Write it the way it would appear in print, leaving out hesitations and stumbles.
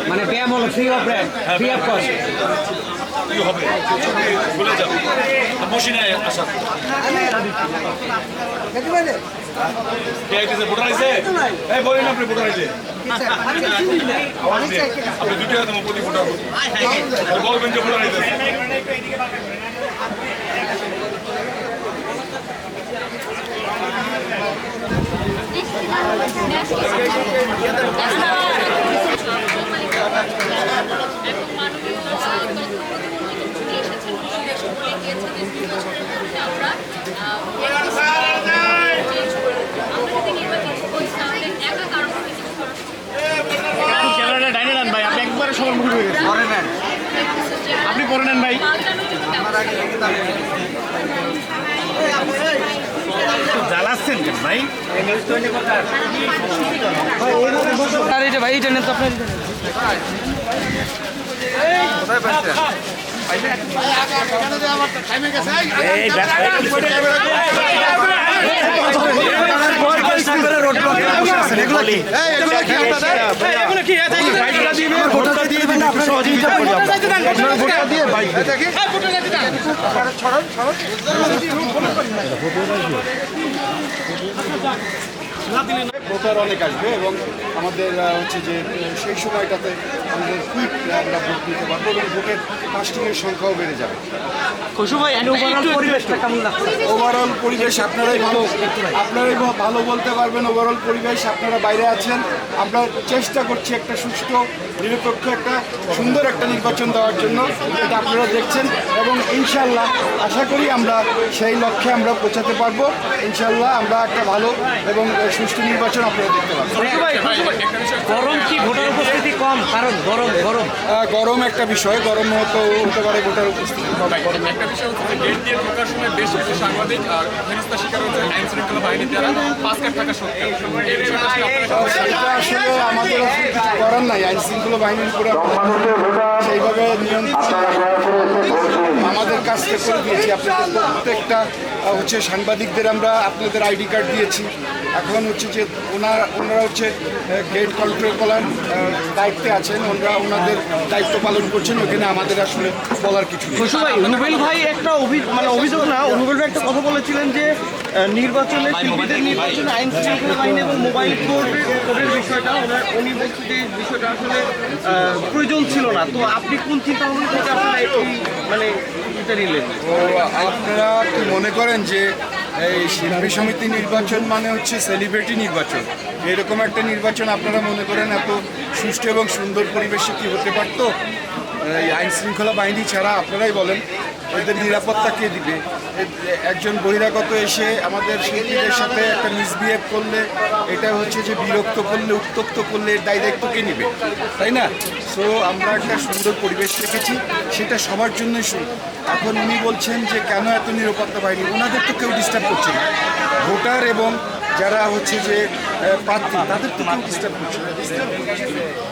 মানে ব্যায়াম হলো free of brand, free of cost. কি হবে ভুলে যাবে মশিনে আসা কে আইতেছে ভোটার আইছে এই বলেন আপনি ভোটার আইছে আপনি দুটো তোমার প্রতি ভোটার বলবেন যে ভোটার আইছে ভাই আপনি একবারে সবার মুখে পরে নেন, আপনি পরে নেন ভাই। জ্বালাচ্ছেন কেন ভাই? ভাই এটা নেন তো আপনার ভোটার অনেক আসবে এবং আমাদের হচ্ছে যে সেই সময়টাতে আমাদের কুইক আমরা ভোট দিতে পারবো এবং ভোটের কাস্টিংয়ের সংখ্যাও বেড়ে যাবে। ওভারঅল পরিবেশ আপনারাই ভালো বলতে পারবেন। ওভারঅল পরিবেশ আপনারা বাইরে আছেন, আমরা চেষ্টা করছি একটা সুষ্ঠু নিরপেক্ষ একটা সুন্দর একটা নির্বাচন দেওয়ার জন্য, এটা আপনারা দেখছেন এবং ইনশাল্লাহ আশা করি আমরা সেই লক্ষ্যে আমরা পৌঁছাতে পারবো। ইনশাল্লাহ আমরা একটা ভালো এবং সুষ্ঠু নির্বাচন আপনারা দেখতে পাবেন। গরম কি ভোটার উপস্থিতি কম? কারণ গরম একটা বিষয়, গরম হতে পারে ভোটার উপস্থিতি কম। একটা বিষয় হচ্ছে গেট দিয়ে ঢোকার সময় বেশ কিছু সাংবাদিক আর হেনস্থা শিকার হচ্ছে আইন শৃঙ্খলা বাহিনীর দ্বারা পাস কাট থাকা সত্ত্বেও এই বিষয়টা সেটা আসলে আমাদের কিছু করার নাই, আইন শৃঙ্খলা বাহিনীর উপরে সেইভাবে নিয়ন্ত্রণ আমাদের কাজটা করে দিয়েছি। আপনাদের প্রত্যেকটা হচ্ছে সাংবাদিকদের আমরা আপনাদের আইডি কার্ড দিয়েছি। এখন হচ্ছে যে ওনারা হচ্ছে গেট কন্ট্রোল করার দায়িত্বে আছেন, ওনাদের দায়িত্ব পালন করছেন। ওখানে আমাদের আসলে বলার কিছু নেই। রুবেল ভাই একটা অভিযোগ না, রুবেল ভাই একটা কথা বলেছিলেন যে নির্বাচনে শিল্পীদের নির্বাচনে আইন শৃঙ্খলা বাহিনী এবং মোবাইল কোডের বিষয়টা উনি বলছেন যে বিষয়টা আসলে প্রয়োজন ছিল না। তো আপনি কোন চিন্তা ভাবনা থেকে আপনারা এই মানে এটা নিলেন? তো আপনারা কি মনে করেন যে এই শিল্পী সমিতি নির্বাচন মানে হচ্ছে সেলিব্রিটি নির্বাচন? এরকম একটা নির্বাচন আপনারা মনে করেন এত সুষ্ঠু এবং সুন্দর পরিবেশে কি হতে পারতো? এই আইন শৃঙ্খলা বাহিনী ছাড়া আপনারাই বলেন এদের নিরাপত্তা কে দিবে? একজন বহিরাগত এসে আমাদের শিল্পীদের সাথে একটা মিসবিহেভ করলে, এটা হচ্ছে যে বিরক্ত করলে, উত্তপ্ত করলে এর দায়িত্ব কে নেবে, তাই না? সো আমরা একটা সুন্দর পরিবেশ রেখেছি, সেটা সবার জন্যই এখন উনি বলছেন যে কেন এত নিরাপত্তা বাহিনী, ওনাদের তো কেউ ডিস্টার্ব করছে না। ভোটার এবং যারা হচ্ছে যে প্রার্থী তাদের তো কেউ ডিস্টার্ব করছে না।